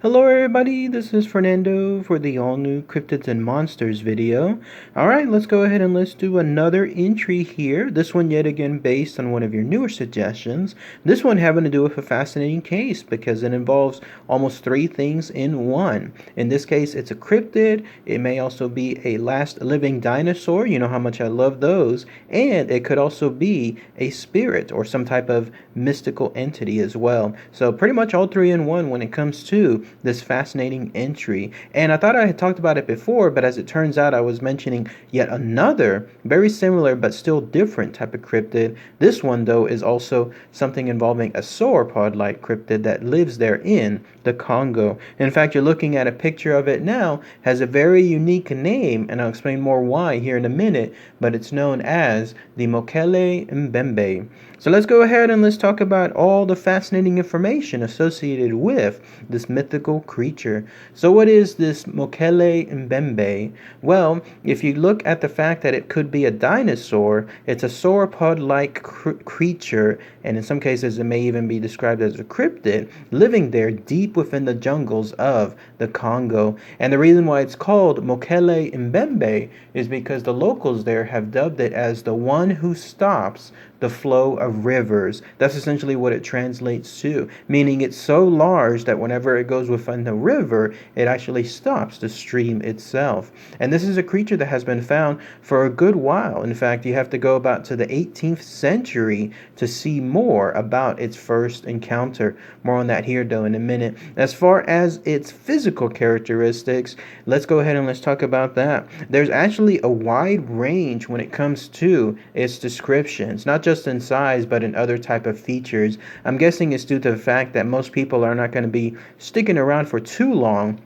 Hello everybody, this is Fernando for the all-new Cryptids and Monsters video. Alright, let's go ahead and let's do another entry here. This one yet again based on one of your newer suggestions. This one having to do with a fascinating case because it involves almost three things in one. In this case, it's a cryptid. It may also be a last living dinosaur. You know how much I love those. And it could also be a spirit or some type of mystical entity as well. So pretty much all three in one when it comes to this fascinating entry. And I thought I had talked about it before, but as it turns out, I was mentioning yet another very similar but still different type of cryptid. This one, though, is also something involving a sauropod-like cryptid that lives there in the Congo. In fact, you're looking at a picture of it now, has a very unique name, and I'll explain more why here in a minute, but it's known as the Mokèlé-mbèmbé. So let's go ahead and let's talk about all the fascinating information associated with this mythical creature. So what is this Mokèlé-mbèmbé? Well, if you look at the fact that it could be a dinosaur, it's a sauropod-like creature, and in some cases it may even be described as a cryptid, living there deep within the jungles of the Congo. And the reason why it's called Mokèlé-mbèmbé is because the locals there have dubbed it as the one who stops the flow of rivers. That's essentially what it translates to, meaning it's so large that whenever it goes within the river, it actually stops the stream itself. And this is a creature that has been found for a good while. In fact, you have to go about to the 18th century to see more about its first encounter. More on that here, though, in a minute. As far as its physical characteristics, let's go ahead and let's talk about that. There's actually a wide range when it comes to its descriptions, not just in size, but in other type of features. I'm guessing it's due to the fact that most people are not going to be sticking around for too long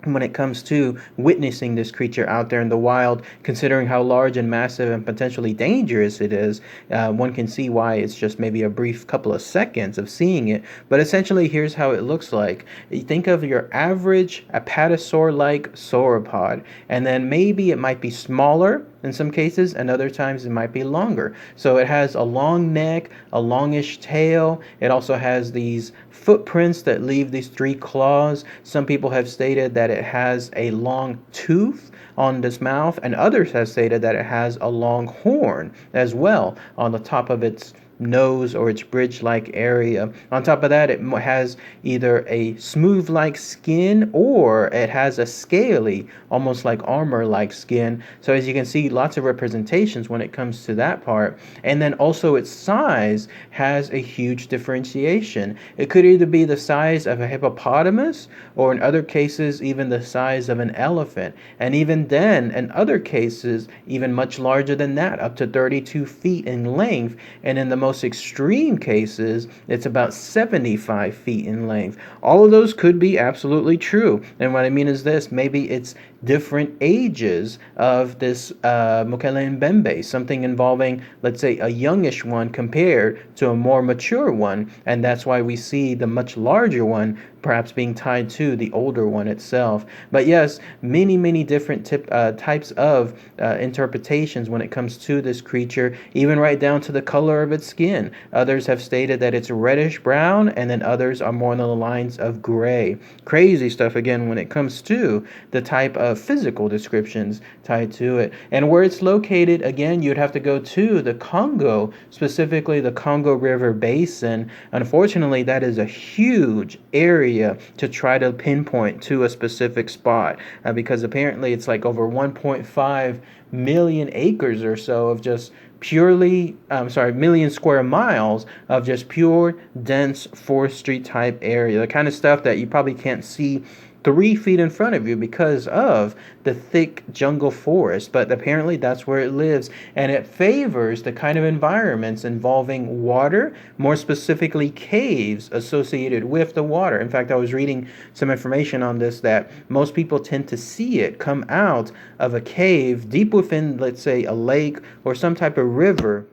when it comes to witnessing this creature out there in the wild, considering how large and massive and potentially dangerous it is. One can see why it's just maybe a brief couple of seconds of seeing it. But essentially, here's how it looks like. You think of your average apatosaur-like sauropod, and then maybe it might be smaller in some cases, and other times it might be longer. So it has a long neck, a longish tail. It also has these footprints that leave these three claws. Some people have stated that it has a long tooth on this mouth, and others have stated that it has a long horn as well on the top of its nose or its bridge-like area. On top of that, it has either a smooth-like skin or it has a scaly, almost like armor-like skin. So as you can see, lots of representations when it comes to that part. And then also its size has a huge differentiation. It could either be the size of a hippopotamus or in other cases even the size of an elephant. And even then, in other cases, even much larger than that, up to 32 feet in length. And in the most extreme cases, it's about 75 feet in length. All of those could be absolutely true. And what I mean is this, maybe it's different ages of this Mokèlé-mbèmbé, something involving, let's say, a youngish one compared to a more mature one, and that's why we see the much larger one perhaps being tied to the older one itself. But yes, many different types of interpretations when it comes to this creature, even right down to the color of its skin. Others have stated that it's reddish brown, and then others are more on the lines of gray. Crazy stuff again when it comes to the type of physical descriptions tied to it. And where it's located, again, you'd have to go to the Congo, specifically the Congo River Basin. Unfortunately, that is a huge area to try to pinpoint to a specific spot because apparently it's like over 1.5 million acres or so of just million square miles of just pure dense forestry type area, the kind of stuff that you probably can't see 3 feet in front of you because of the thick jungle forest. But apparently that's where it lives, and it favors the kind of environments involving water, more specifically caves associated with the water. In fact, I was reading some information on this that most people tend to see it come out of a cave deep within, let's say, a lake or some type of river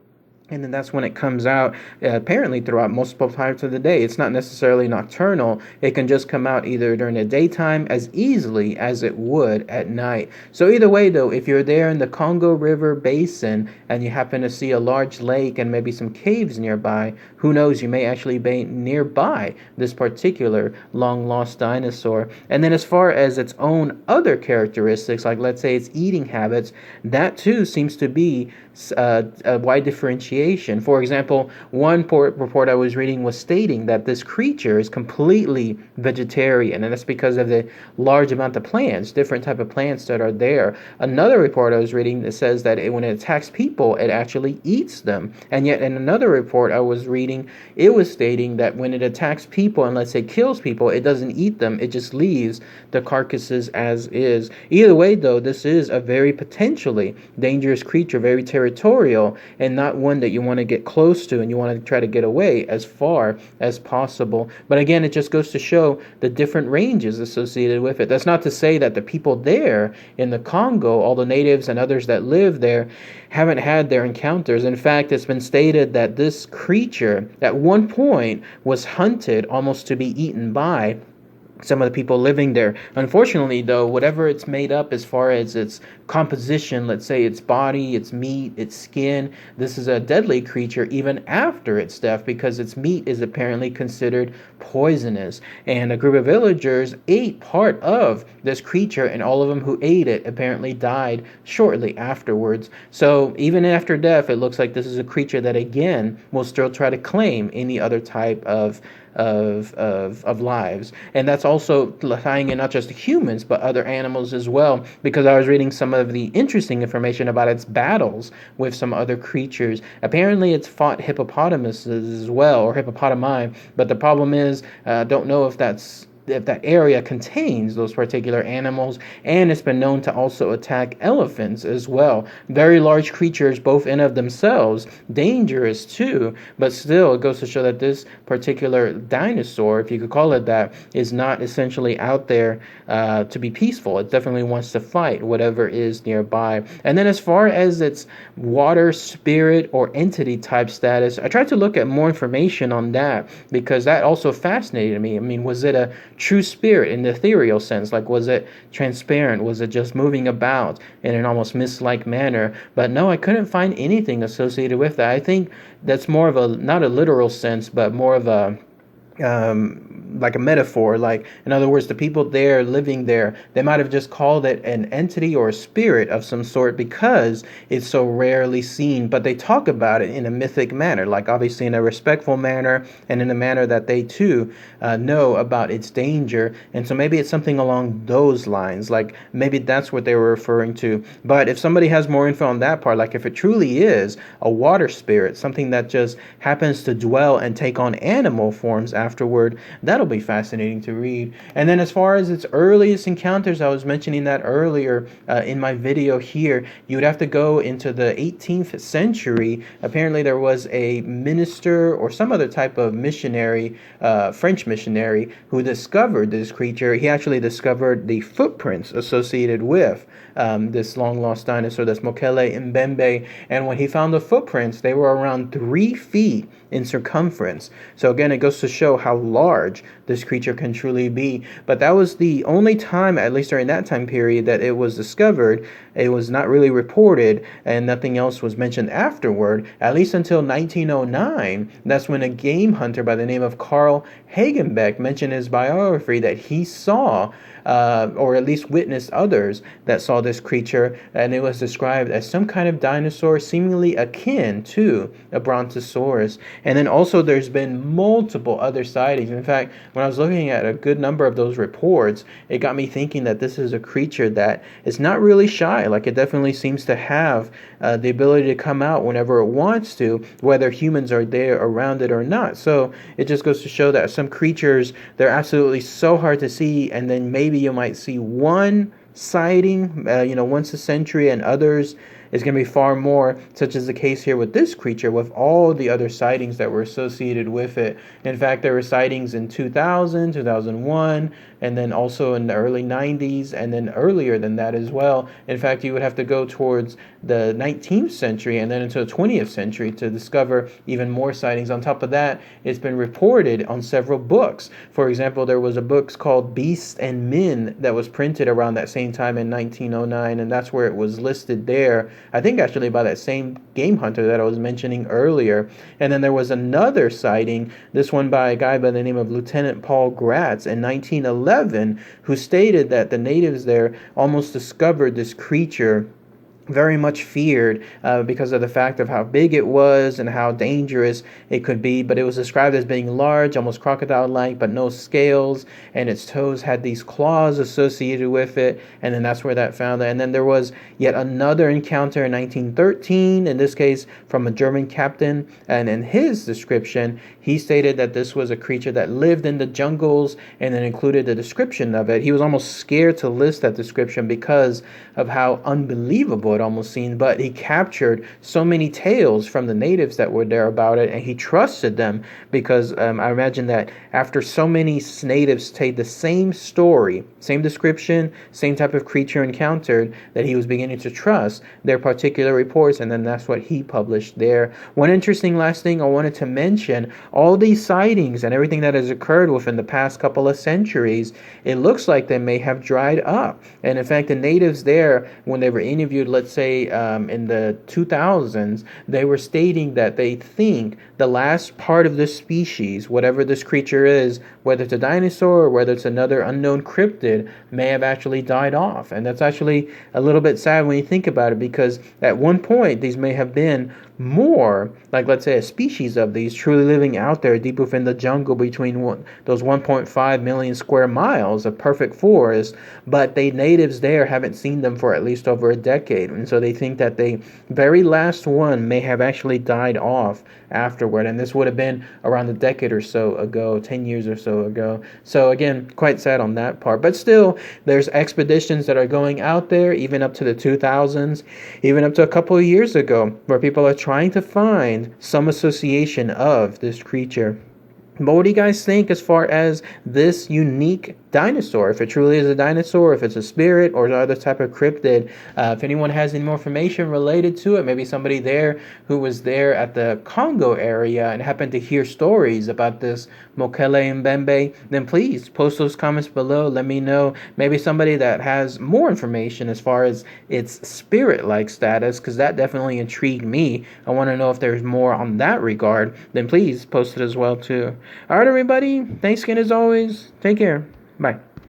And then that's when it comes out, apparently throughout multiple times of the day. It's not necessarily nocturnal. It can just come out either during the daytime as easily as it would at night. So either way, though, if you're there in the Congo River Basin and you happen to see a large lake and maybe some caves nearby, who knows, you may actually be nearby this particular long-lost dinosaur. And then as far as its own other characteristics, like let's say its eating habits, that too seems to be a wide differentiation. For example, one report I was reading was stating that this creature is completely vegetarian, and that's because of the large amount of plants, different type of plants that are there. Another report I was reading that says that when it attacks people, it actually eats them. And yet in another report I was reading, it was stating that when it attacks people and let's say kills people, it doesn't eat them, it just leaves the carcasses as is. Either way, though, this is a very potentially dangerous creature, very territorial, and not one that you want to get close to and you want to try to get away as far as possible. But again, it just goes to show the different ranges associated with it. That's not to say that the people there in the Congo, all the natives and others that live there, haven't had their encounters. In fact, it's been stated that this creature at one point was hunted almost to be eaten by some of the people living there. Unfortunately, though, whatever it's made up as far as its composition, let's say its body, its meat, its skin, this is a deadly creature even after its death because its meat is apparently considered poisonous. And a group of villagers ate part of this creature, and all of them who ate it apparently died shortly afterwards. So even after death, it looks like this is a creature that again will still try to claim any other type of lives. And that's also tying in not just humans but other animals as well, because I was reading some of the interesting information about its battles with some other creatures. Apparently it's fought hippopotamuses as well, or hippopotami, but the problem is don't know if that area contains those particular animals, and it's been known to also attack elephants as well. Very large creatures, both in of themselves, dangerous too, but still it goes to show that this particular dinosaur, if you could call it that, is not essentially out there to be peaceful. It definitely wants to fight whatever is nearby. And then as far as its water, spirit, or entity type status, I tried to look at more information on that because that also fascinated me. I mean, was it a true spirit in the ethereal sense? Like, was it transparent? Was it just moving about in an almost mist-like manner? But no, I couldn't find anything associated with that. I think that's more of a, not a literal sense, but more of a like a metaphor. Like, in other words, the people there living there, they might have just called it an entity or a spirit of some sort because it's so rarely seen, but they talk about it in a mythic manner, like obviously in a respectful manner and in a manner that they too know about its danger. And so maybe it's something along those lines, like maybe that's what they were referring to. But if somebody has more info on that part, like if it truly is a water spirit, something that just happens to dwell and take on animal forms afterward, that'll be fascinating to read. And then as far as its earliest encounters, I was mentioning that earlier in my video here, you would have to go into the 18th century. Apparently there was a minister or some other type of missionary, French missionary, who discovered this creature. He actually discovered the footprints associated with this long lost dinosaur, this Mokèlé-mbèmbé. And when he found the footprints, they were around 3 feet in circumference. So again, it goes to show how large this creature can truly be. But that was the only time, at least during that time period, that it was discovered. It was not really reported, and nothing else was mentioned afterward, at least until 1909. That's when a game hunter by the name of Carl Hagenbeck mentioned in his biography that he saw or at least witnessed others that saw this creature, and it was described as some kind of dinosaur seemingly akin to a brontosaurus. And then also there's been multiple other sightings. In fact, when I was looking at a good number of those reports, it got me thinking that this is a creature that is not really shy. Like, it definitely seems to have the ability to come out whenever it wants to, whether humans are there around it or not. So it just goes to show that some creatures, they're absolutely so hard to see, and then maybe you might see one sighting, once a century, and others it's going to be far more, such as the case here with this creature, with all the other sightings that were associated with it. In fact, there were sightings in 2000, 2001, and then also in the early 90s, and then earlier than that as well. In fact, you would have to go towards the 19th century and then into the 20th century to discover even more sightings. On top of that, it's been reported on several books. For example, there was a book called Beasts and Men that was printed around that same time in 1909, and that's where it was listed there. I think actually by that same game hunter that I was mentioning earlier. And then there was another sighting, this one by a guy by the name of Lieutenant Paul Gratz in 1911, who stated that the natives there almost discovered this creature very much feared because of the fact of how big it was and how dangerous it could be. But it was described as being large, almost crocodile-like, but no scales, and its toes had these claws associated with it, and then that's where that found it. And then there was yet another encounter in 1913, in this case from a German captain, and in his description, he stated that this was a creature that lived in the jungles, and then included the description of it. He was almost scared to list that description because of how unbelievable it almost seemed, but he captured so many tales from the natives that were there about it, and he trusted them because I imagine that after so many natives told the same story, same description, same type of creature encountered, that he was beginning to trust their particular reports, and then that's what he published there. One interesting last thing I wanted to mention, all these sightings and everything that has occurred within the past couple of centuries, it looks like they may have dried up. And in fact, the natives there, when they were interviewed, let's say in the 2000s, they were stating that they think the last part of this species, whatever this creature is, whether it's a dinosaur or whether it's another unknown cryptid, may have actually died off. And that's actually a little bit sad when you think about it, because at one point these may have been more, like let's say a species of these truly living out there deep within the jungle between those 1.5 million square miles of perfect forest, but the natives there haven't seen them for at least over a decade, and so they think that the very last one may have actually died off afterward, and this would have been around a decade or so ago, 10 years or so ago. So again, quite sad on that part, but still there's expeditions that are going out there even up to the 2000s, even up to a couple of years ago, where people are trying to find some association of this creature. But what do you guys think as far as this unique dinosaur? If it truly is a dinosaur, if it's a spirit or other type of cryptid? If anyone has any more information related to it, maybe somebody there who was there at the Congo area and happened to hear stories about this Mokèlé-mbèmbé, then please post those comments below. Let me know. Maybe somebody that has more information as far as its spirit-like status, because that definitely intrigued me. I want to know if there's more on that regard. Then please post it as well too. All right, everybody. Thanks again as always. Take care. Bye.